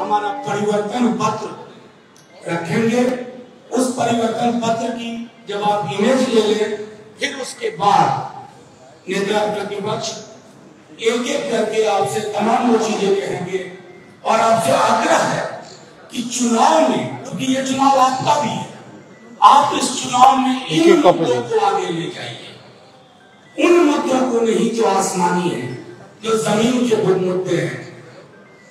हमारा परिवर्तन पत्र रखेंगे। उस परिवर्तन पत्र की जब आप इमेज ले लें, फिर उसके बाद नेता प्रतिपक्ष एक एक करके आपसे तमाम वो चीजें कहेंगे और आपसे आग्रह है कि चुनाव में, क्योंकि ये चुनाव आपका भी है, आप इस चुनाव में इन मुद्दों को आगे ले जाइए। उन मुद्दों को नहीं जो आसमानी है, जो जमीन के मुद्दे हैं,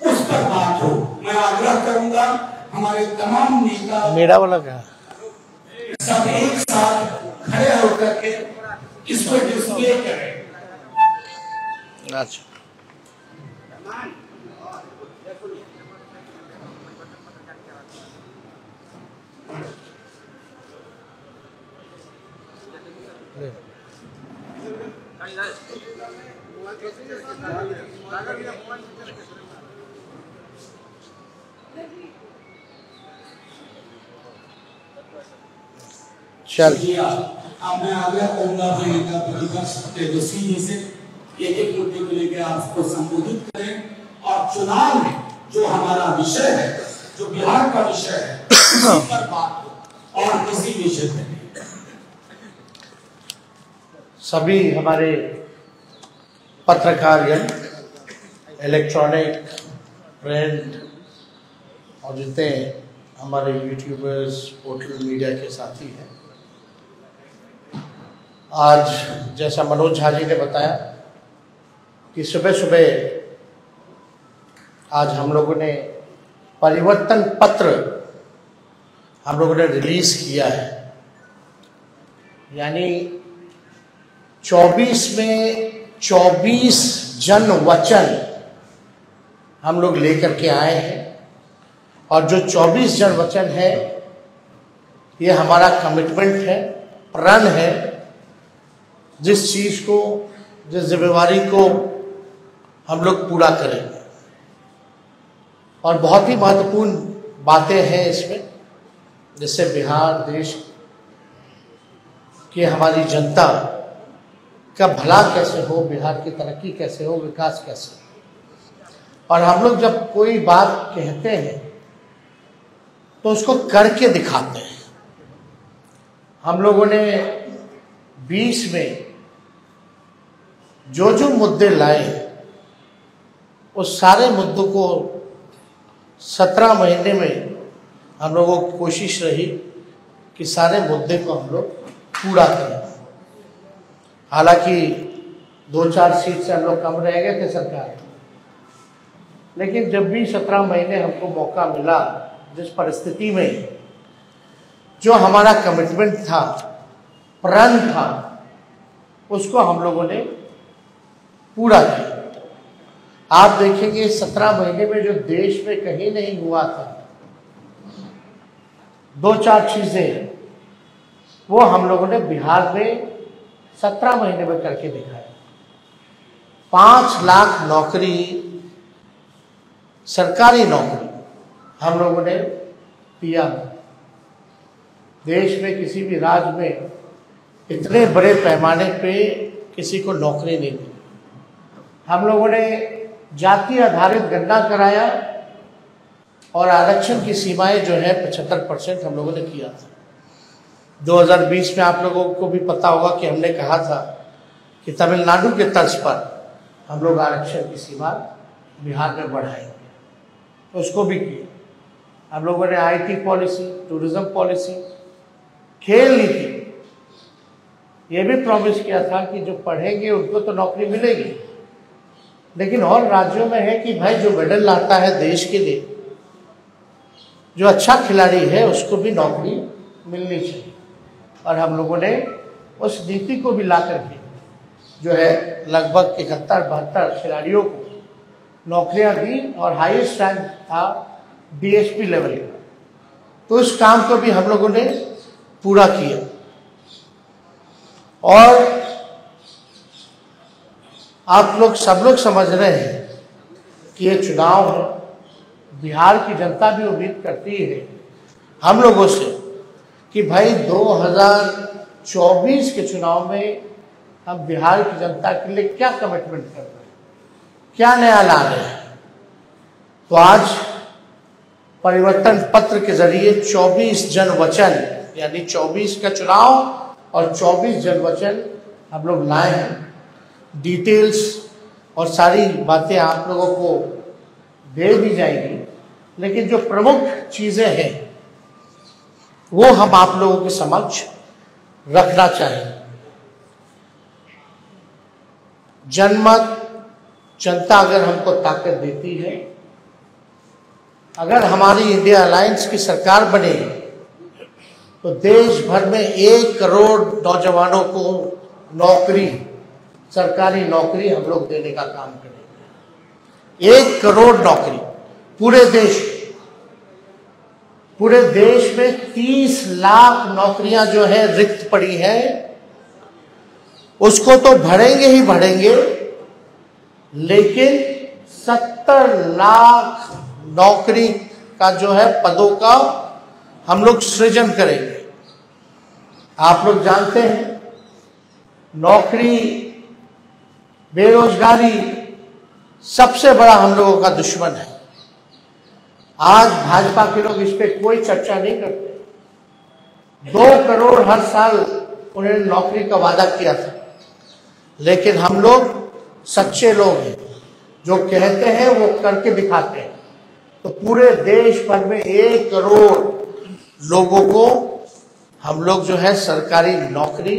उस पर बात हो। मैं आग्रह करूंगा हमारे तमाम नेता मेरा वाला क्या सब एक साथ खड़े होकर के इस पर डिस्प्ले करें। अच्छा चल अब मैं आग्रह करूंगा अपने नेता प्रतिपक्ष तेजस्वी जी से एक एक मुद्दे को लेकर आपको संबोधित करें और चुनाव में जो हमारा विषय है, जो बिहार का विषय है, उसी पर बात हो और किसी विषय पर नहीं। सभी हमारे पत्रकार, इलेक्ट्रॉनिक, प्रिंट और जितने हमारे यूट्यूबर्स, पोर्टल मीडिया के साथी हैं, आज जैसा मनोज झा जी ने बताया कि सुबह सुबह आज हम लोगों ने परिवर्तन पत्र हम लोगों ने रिलीज किया है। यानी 24 में 24 जन वचन हम लोग लेकर के आए हैं और जो 24 जन वचन है ये हमारा कमिटमेंट है, प्रण है, जिस चीज को, जिस जिम्मेवारी को हम लोग पूरा करेंगे। और बहुत ही महत्वपूर्ण बातें हैं इसमें, जिससे बिहार देश की हमारी जनता का भला कैसे हो, बिहार की तरक्की कैसे हो, विकास कैसे हो। और हम लोग जब कोई बात कहते हैं तो उसको करके दिखाते हैं। हम लोगों ने 20 में जो जो मुद्दे लाए उस सारे मुद्दों को 17 महीने में हम लोगों की कोशिश रही कि सारे मुद्दे को हम लोग पूरा करें। हालांकि 2-4 सीट से हम लोग कम रह गए थे सरकार, लेकिन जब भी 17 महीने हमको मौका मिला, जिस परिस्थिति में जो हमारा कमिटमेंट था, प्रण था, उसको हम लोगों ने पूरा किया। आप देखेंगे 17 महीने में जो देश में कहीं नहीं हुआ था, 2-4 चीजें वो हम लोगों ने बिहार में 17 महीने में करके दिखाया। 5 लाख नौकरी, सरकारी नौकरी हम लोगों ने दिया। देश में किसी भी राज्य में इतने बड़े पैमाने पे किसी को नौकरी नहीं दी। हम लोगों ने जाति आधारित गणना कराया और आरक्षण की सीमाएं जो है 75% हम लोगों ने किया था। 2020 में आप लोगों को भी पता होगा कि हमने कहा था कि तमिलनाडु के तर्ज पर हम लोग आरक्षण की सीमा बिहार में बढ़ाएंगे, तो उसको भी किया। हम लोगों ने IT पॉलिसी, टूरिज्म पॉलिसी, खेल नीति, ये भी प्रॉमिस किया था कि जो पढ़ेंगे उनको तो नौकरी मिलेगी, लेकिन और राज्यों में है कि भाई जो मेडल लाता है देश के लिए, जो अच्छा खिलाड़ी है, उसको भी नौकरी मिलनी चाहिए। और हम लोगों ने उस नीति को भी ला करके जो है लगभग 71-72 खिलाड़ियों को नौकरियां दी और हाईएस्ट रैंक था DSP लेवल का। तो उस काम को भी हम लोगों ने पूरा किया। और आप लोग सब लोग समझ रहे हैं कि ये चुनाव है, बिहार की जनता भी उम्मीद करती है हम लोगों से कि भाई 2024 के चुनाव में हम बिहार की जनता के लिए क्या कमिटमेंट कर रहे हैं, क्या नया ला रहे हैं। तो आज परिवर्तन पत्र के जरिए 24 जन वचन, यानी 24 का चुनाव और 24 जन वचन हम लोग लाए हैं। डिटेल्स और सारी बातें आप लोगों को दे दी जाएगी, लेकिन जो प्रमुख चीजें हैं वो हम आप लोगों के समक्ष रखना चाहेंगे। जनमत, जनता अगर हमको ताकत देती है, अगर हमारी इंडिया अलायंस की सरकार बनेगी तो देश भर में 1 करोड़ नौजवानों को नौकरी, सरकारी नौकरी हम लोग देने का काम करेंगे। 1 करोड़ नौकरी पूरे देश में 30 लाख नौकरियां जो है रिक्त पड़ी हैं, उसको तो भरेंगे ही भरेंगे, लेकिन 70 लाख नौकरी का जो है पदों का हम लोग सृजन करेंगे। आप लोग जानते हैं नौकरी, बेरोजगारी सबसे बड़ा हम लोगों का दुश्मन है। आज भाजपा के लोग इस पे कोई चर्चा नहीं करते। 2 करोड़ हर साल उन्होंने नौकरी का वादा किया था, लेकिन हम लोग सच्चे लोग हैं, जो कहते हैं वो करके दिखाते हैं। तो पूरे देश भर में 1 करोड़ लोगों को हम लोग जो है सरकारी नौकरी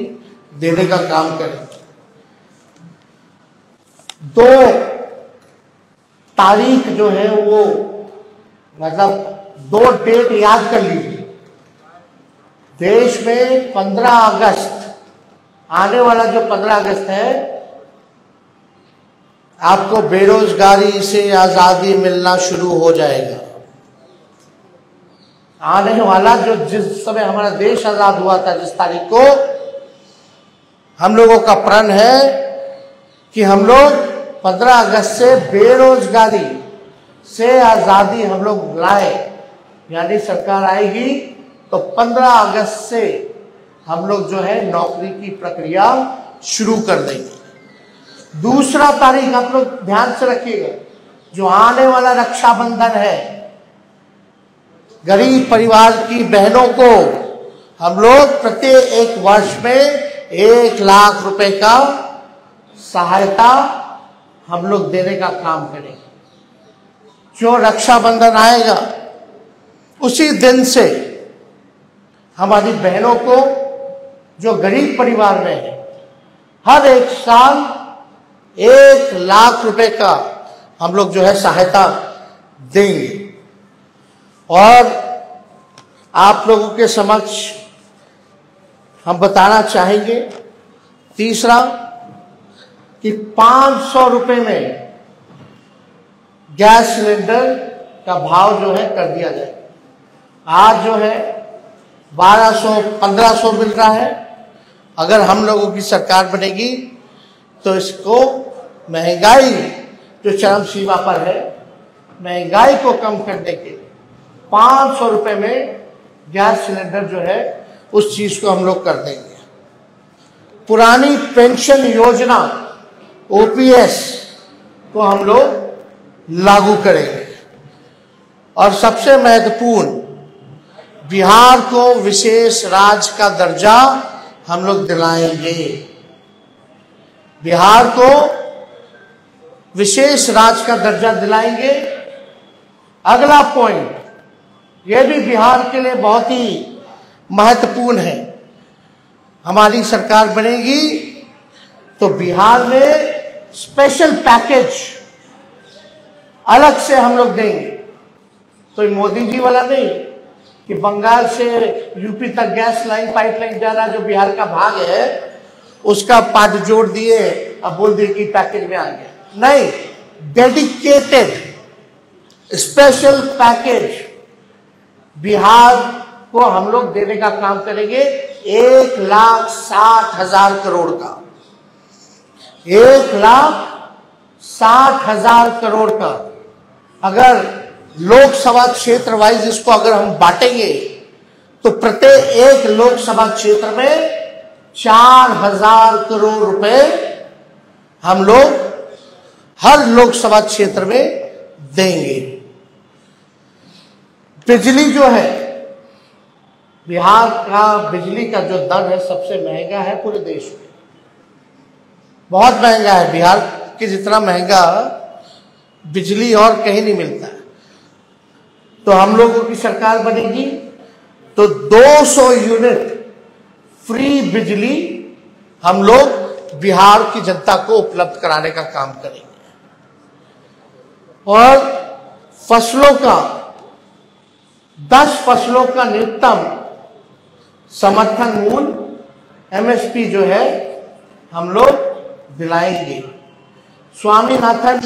देने का काम करेंगे। 2 तारीख जो है वो, मतलब 2 डेट याद कर लीजिए। देश में 15 अगस्त, आने वाला जो 15 अगस्त है, आपको बेरोजगारी से आजादी मिलना शुरू हो जाएगा। आने वाला जो, जिस समय हमारा देश आजाद हुआ था, जिस तारीख को, हम लोगों का प्रण है कि हम लोग 15 अगस्त से बेरोजगारी से आजादी हम लोग लाए, यानी सरकार आएगी तो 15 अगस्त से हम लोग जो है नौकरी की प्रक्रिया शुरू कर देंगे। दूसरा तारीख आप लोग ध्यान से रखिएगा, जो आने वाला रक्षाबंधन है, गरीब परिवार की बहनों को हम लोग प्रत्येक वर्ष में 1 लाख रुपए का सहायता हम लोग देने का काम करेंगे। जो रक्षाबंधन आएगा उसी दिन से हमारी बहनों को, जो गरीब परिवार में है, हर एक साल 1 लाख रुपए का हम लोग जो है सहायता देंगे। और आप लोगों के समक्ष हम बताना चाहेंगे, तीसरा, कि 500 रुपए में गैस सिलेंडर का भाव जो है कर दिया जाए। आज जो है 1200-1500 मिल रहा है। अगर हम लोगों की सरकार बनेगी तो इसको, महंगाई जो चरम सीमा पर है, महंगाई को कम करने के लिए 500 रुपए में गैस सिलेंडर जो है उस चीज को हम लोग कर देंगे। पुरानी पेंशन योजना ओपीएस को हम लोग लागू करेंगे। और सबसे महत्वपूर्ण, बिहार को विशेष राज्य का दर्जा हम लोग दिलाएंगे। बिहार को विशेष राज्य का दर्जा दिलाएंगे। अगला पॉइंट, यह भी बिहार के लिए बहुत ही महत्वपूर्ण है। हमारी सरकार बनेगी तो बिहार में स्पेशल पैकेज अलग से हम लोग देंगे। तो मोदी जी वाला नहीं कि बंगाल से यूपी तक गैस लाइन, पाइपलाइन जा रहा, जो बिहार का भाग है उसका पार्ट जोड़ दिए, अब बोल दिए कि पैकेज में आ गया। नहीं, डेडिकेटेड स्पेशल पैकेज बिहार को हम लोग देने का काम करेंगे। 1,60,000 करोड़ का, 1,60,000 करोड़ का। अगर लोकसभा क्षेत्र वाइज इसको अगर हम बांटेंगे तो प्रत्येक लोकसभा क्षेत्र में 4,000 करोड़ रुपए हम लोग हर लोकसभा क्षेत्र में देंगे। बिजली जो है, बिहार का बिजली का जो दर है सबसे महंगा है पूरे देश में, बहुत महंगा है। बिहार के जितना महंगा बिजली और कहीं नहीं मिलता है। तो हम लोगों की सरकार बनेगी तो 200 यूनिट फ्री बिजली हम लोग बिहार की जनता को उपलब्ध कराने का काम करेंगे। और फसलों का 10 फसलों का न्यूनतम समर्थन मूल्य एमएसपी जो है हम लोग दिलाएंगे। स्वामीनाथन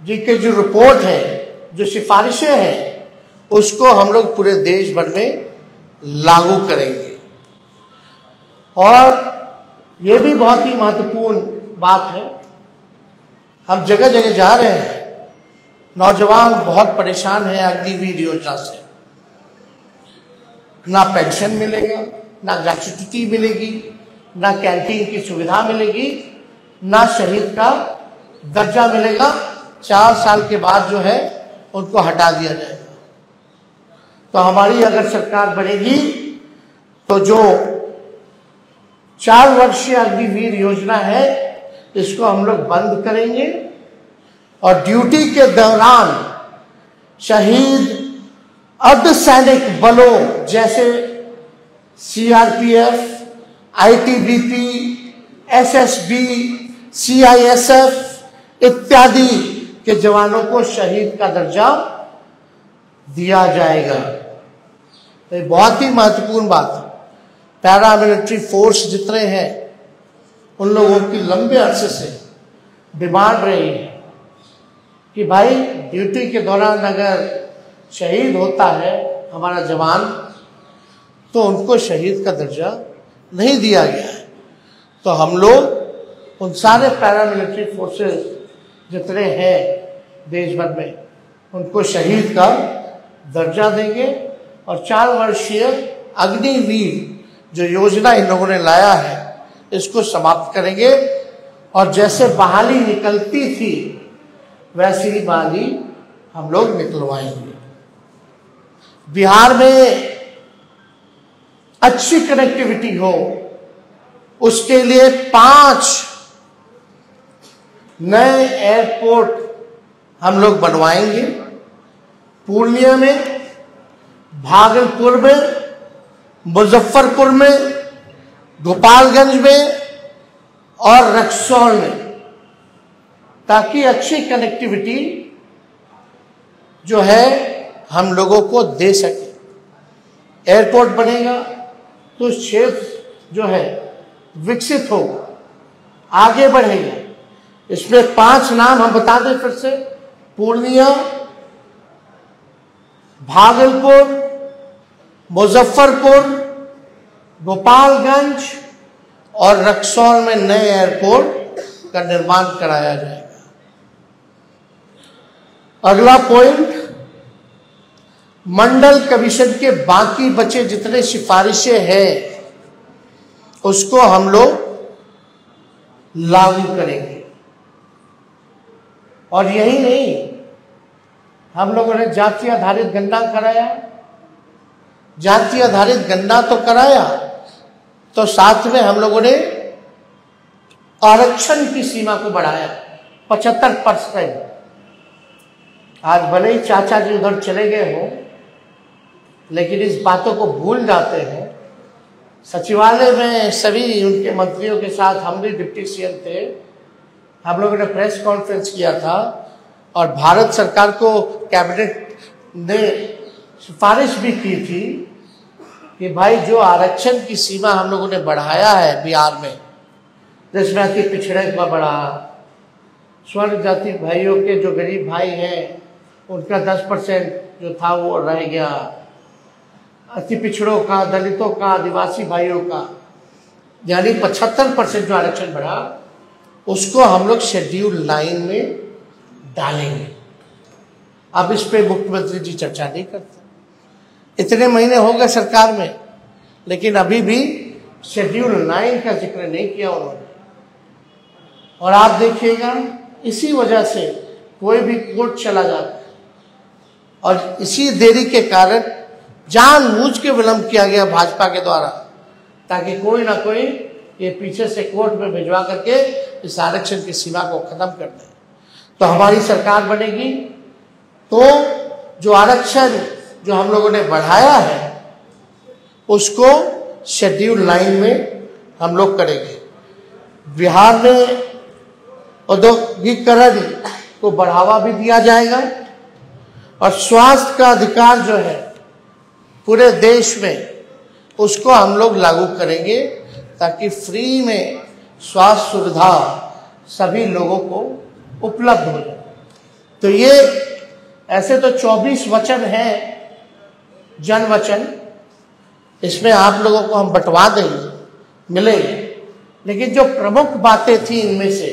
जी के जो रिपोर्ट है, जो सिफारिशें हैं, उसको हम लोग पूरे देश भर में लागू करेंगे। और ये भी बहुत ही महत्वपूर्ण बात है, हम जगह जगह जा रहे हैं, नौजवान बहुत परेशान हैं अग्निवीर योजना से। ना पेंशन मिलेगा, ना ग्रेच्युटी मिलेगी, ना कैंटीन की सुविधा मिलेगी, ना शहीद का दर्जा मिलेगा। 4 साल के बाद जो है उनको हटा दिया जाएगा। तो हमारी अगर सरकार बनेगी तो जो 4 वर्षीय अग्निवीर योजना है इसको हम लोग बंद करेंगे और ड्यूटी के दौरान शहीद अर्धसैनिक बलों जैसे सीआरपीएफ, आईटीबीपी, एसएसबी, सीआईएसएफ इत्यादि के जवानों को शहीद का दर्जा दिया जाएगा। तो ये बहुत ही महत्वपूर्ण बात है। पैरामिलिट्री फोर्स जितने हैं उन लोगों की लंबे अरसे से डिमांड रही है कि भाई ड्यूटी के दौरान अगर शहीद होता है हमारा जवान तो उनको शहीद का दर्जा नहीं दिया गया है। तो हम लोग उन सारे पैरामिलिट्री फोर्सेस जितने हैं देश भर में उनको शहीद का दर्जा देंगे और 4 वर्षीय अग्निवीर जो योजना इन लोगों ने लाया है इसको समाप्त करेंगे। और जैसे बहाली निकलती थी वैसी ही बहाली हम लोग निकलवाएंगे। बिहार में अच्छी कनेक्टिविटी हो उसके लिए 5 नए एयरपोर्ट हम लोग बनवाएंगे। पूर्णिया में, भागलपुर में, मुजफ्फरपुर में, गोपालगंज में और रक्सौल में, ताकि अच्छी कनेक्टिविटी जो है हम लोगों को दे सके। एयरपोर्ट बनेगा तो क्षेत्र जो है विकसित होगा, आगे बढ़ेगा। इसमें 5 नाम हम बता दें फिर से: पूर्णिया, भागलपुर, मुजफ्फरपुर, गोपालगंज और रक्सौल में नए एयरपोर्ट का निर्माण कराया जाएगा। अगला पॉइंट, मंडल कमीशन के बाकी बचे जितने सिफारिशें हैं उसको हम लोग लागू करेंगे। और यही नहीं, हम लोगों ने जाति आधारित गणना कराया। जाति आधारित गणना तो कराया, तो साथ में हम लोगों ने आरक्षण की सीमा को बढ़ाया 75%। आज भले ही चाचा जी उधर चले गए हों, लेकिन इस बातों को भूल जाते हैं। सचिवालय में सभी उनके मंत्रियों के साथ, हम भी डिप्टी सीएम थे, हम लोगों ने प्रेस कॉन्फ्रेंस किया था और भारत सरकार को कैबिनेट ने सिफारिश भी की थी कि भाई जो आरक्षण की सीमा हम लोगों ने बढ़ाया है बिहार में, जिसमें अति पिछड़े का बढ़ा, स्वर्ण जाति भाइयों के जो गरीब भाई हैं उनका 10% जो था वो रह गया, अति पिछड़ों का, दलितों का, आदिवासी भाइयों का, यानी 75% जो आरक्षण बढ़ा उसको हम लोग शेड्यूल 9 में डालेंगे। अब इस पे मुख्यमंत्री जी चर्चा नहीं करते। इतने महीने हो गए सरकार में, लेकिन अभी भी शेड्यूल 9 का जिक्र नहीं किया उन्होंने। और आप देखिएगा, इसी वजह से कोई भी कोर्ट चला जाता है और इसी देरी के कारण जानबूझ के विलंब किया गया भाजपा के द्वारा, ताकि कोई ना कोई ये पीछे से कोर्ट में भिजवा करके इस आरक्षण की सीमा को खत्म कर दे। तो हमारी सरकार बनेगी तो जो आरक्षण जो हम लोगों ने बढ़ाया है उसको शेड्यूल 9 में हम लोग करेंगे। बिहार में औद्योगिकरण को बढ़ावा भी दिया जाएगा और स्वास्थ्य का अधिकार जो है पूरे देश में उसको हम लोग लागू करेंगे, ताकि फ्री में स्वास्थ्य सुविधा सभी लोगों को उपलब्ध हो जाए। तो ये ऐसे तो 24 वचन हैं, जन वचन, इसमें आप लोगों को हम बंटवा देंगे, मिलेंगे, लेकिन जो प्रमुख बातें थी इनमें से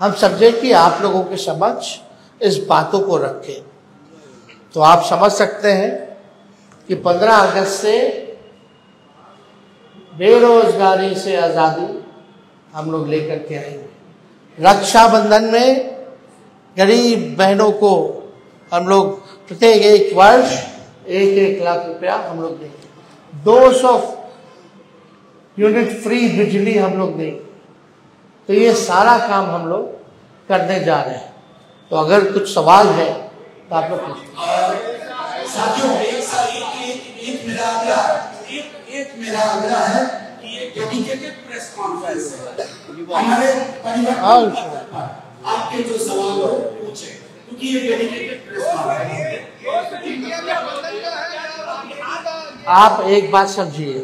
हम समझे कि आप लोगों के समक्ष इस बातों को रखें। तो आप समझ सकते हैं कि 15 अगस्त से बेरोजगारी से आज़ादी हम लोग लेकर के आएंगे। रक्षाबंधन में गरीब बहनों को हम लोग प्रत्येक एक वर्ष 1-1 लाख रुपया हम लोग देंगे। 200 यूनिट फ्री बिजली हम लोग देंगे। तो ये सारा काम हम लोग करने जा रहे हैं। तो अगर कुछ सवाल है तो आप लोग साथियों, एक मेरा आग्रह है कि ये डेडिकेटेड प्रेस कॉन्फ्रेंस है, हमारे आपके जो सवाल हो पूछे, क्योंकि ये डेडिकेटेड प्रेस कॉन्फ्रेंस है। आप एक बात समझिए,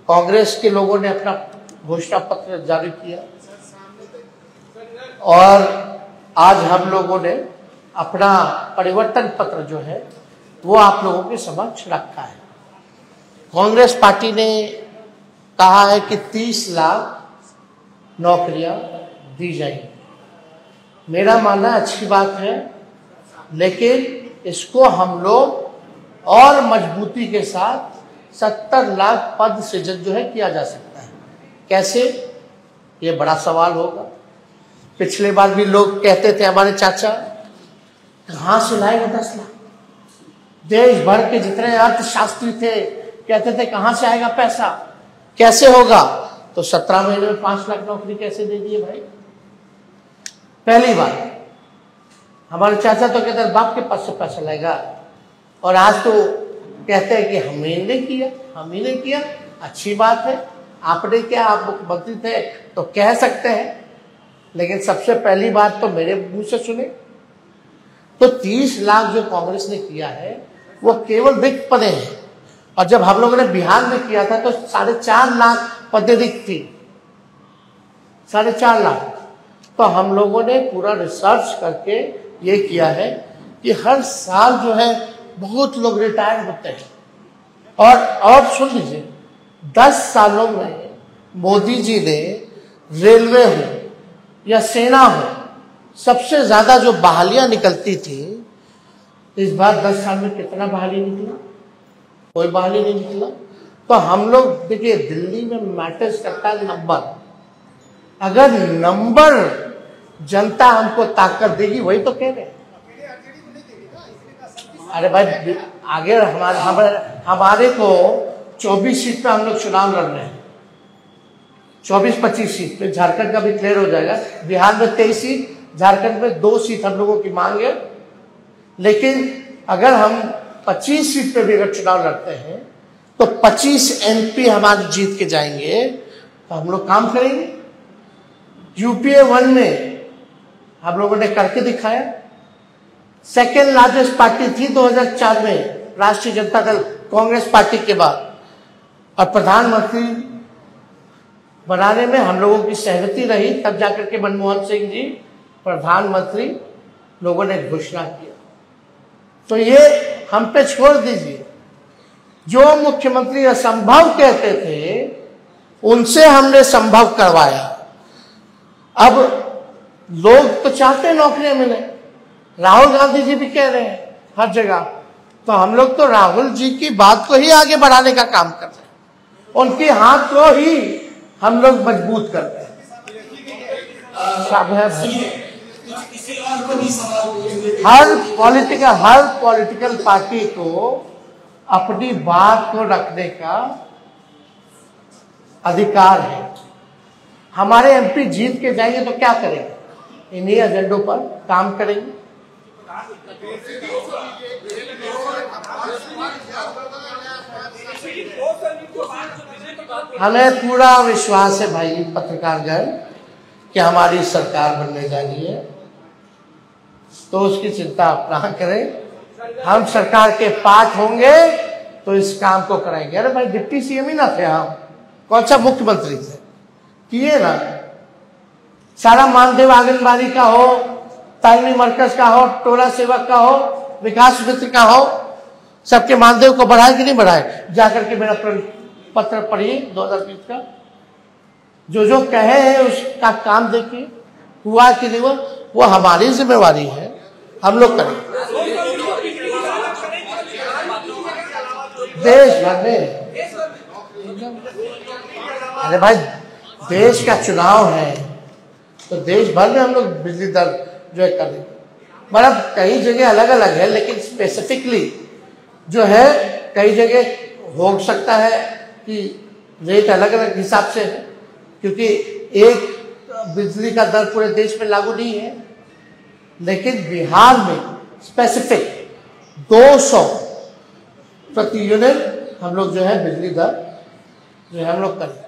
कांग्रेस के लोगों ने अपना घोषणा पत्र जारी किया और आज हम लोगों ने अपना परिवर्तन पत्र जो है वो आप लोगों के समक्ष रखा है। कांग्रेस पार्टी ने कहा है कि 30 लाख नौकरियां दी जाएंगी। मेरा मानना अच्छी बात है, लेकिन इसको हम लोग और मजबूती के साथ 70 लाख पद सृजन जो है किया जा सकता है। कैसे, ये बड़ा सवाल होगा। पिछले बार भी लोग कहते थे, हमारे चाचा, कहाँ से लाएगा 10 लाख? देश भर के जितने अर्थशास्त्री थे कहते थे कहाँ से आएगा पैसा, कैसे होगा? तो 17 महीने में 5 लाख नौकरी कैसे दे दिए भाई? पहली बार हमारे चाचा तो कहते बाप के पास से पैसा लाएगा, और आज तो कहते हैं कि हम ही ने किया। अच्छी बात है, आपने क्या, आप मुख्यमंत्री थे तो कह सकते हैं, लेकिन सबसे पहली बात तो मेरे मुंह से सुने। तो 30 लाख जो कांग्रेस ने किया है वो केवल रिक्त पदें हैं, और जब हम लोगों ने बिहार में किया था तो 4.5 लाख पदें रिक्त थी, 4.5 लाख। तो हम लोगों ने पूरा रिसर्च करके ये किया है कि हर साल जो है बहुत लोग रिटायर होते हैं। और सुन लीजिए, 10 सालों में मोदी जी ने रेलवे हो या सेना हो, सबसे ज्यादा जो बहालियां निकलती थी, इस बार 10 साल में कितना बहाली निकला? कोई बहाली नहीं निकला। तो हम लोग देखिए, दिल्ली में मैटर्स करता है नंबर। अगर नंबर जनता हमको ताकत देगी, वही तो कह रहे हैं। अरे भाई, आगे हमारे को 24 सीट पे हम लोग चुनाव लड़ रहे हैं, 24-25 सीट पे। झारखंड का भी क्लियर हो जाएगा। बिहार में 23 सीट, झारखंड में 2 सीट हम लोगों की मांग है। लेकिन अगर हम 25 सीट पे भी अगर चुनाव लड़ते हैं तो 25 MP हमारे जीत के जाएंगे, तो हम लोग काम करेंगे। UPA 1 में हम लोगों ने करके दिखाया। सेकेंड लार्जेस्ट पार्टी थी 2004 में राष्ट्रीय जनता दल, कांग्रेस पार्टी के बाद। और प्रधानमंत्री बनाने में हम लोगों की सहमति रही, तब जाकर के मनमोहन सिंह जी प्रधानमंत्री लोगों ने घोषणा किया। तो ये हम पे छोड़ दीजिए। जो मुख्यमंत्री असंभव कहते थे, उनसे हमने संभव करवाया। अब लोग तो चाहते हैं नौकरियां मिले, राहुल गांधी जी भी कह रहे हैं हर जगह। तो हम लोग तो राहुल जी की बात को ही आगे बढ़ाने का काम कर रहे हैं, उनके हाथ को ही हम लोग मजबूत कर रहे हैं। इसी और सरकार को भी सवाल पूछेंगे। हर पॉलिटिकल पार्टी को अपनी बात को रखने का अधिकार है। हमारे एमपी जीत के जाएंगे तो क्या करेंगे? इन्हीं एजेंडों पर काम करेंगे। हमें पूरा विश्वास है भाई पत्रकारगण कि हमारी सरकार बनने जा रही है, तो उसकी चिंता आप ना करें। हम सरकार के पार्ट होंगे तो इस काम को कराएंगे। अरे भाई डिप्टी सीएम ही ना थे हम, कौन सा मुख्यमंत्री थे? किए ना। सारा मानदेव आंगनबाड़ी का हो, तालीमी मरकज का हो, टोला सेवक का हो, विकास मित्र का हो, सबके मानदेव को बढ़ाए कि नहीं बढ़ाए? जाकर के मेरा पत्र पढ़िए 2020 का, जो कहे हैं उसका काम देखिए, हुआ कि नहीं हुआ। वो हमारी जिम्मेवारी है, हम लोग करें। देश भर में, अरे भाई देश का चुनाव है तो देश भर में हम लोग बिजली दर जो है करें। मतलब कई जगह अलग अलग है, लेकिन स्पेसिफिकली जो है कई जगह हो सकता है कि रेट अलग अलग हिसाब से है, क्योंकि एक बिजली का दर पूरे देश में लागू नहीं है। लेकिन बिहार में स्पेसिफिक 200 प्रति यूनिट हम लोग जो है बिजली दर जो है हम लोग करें।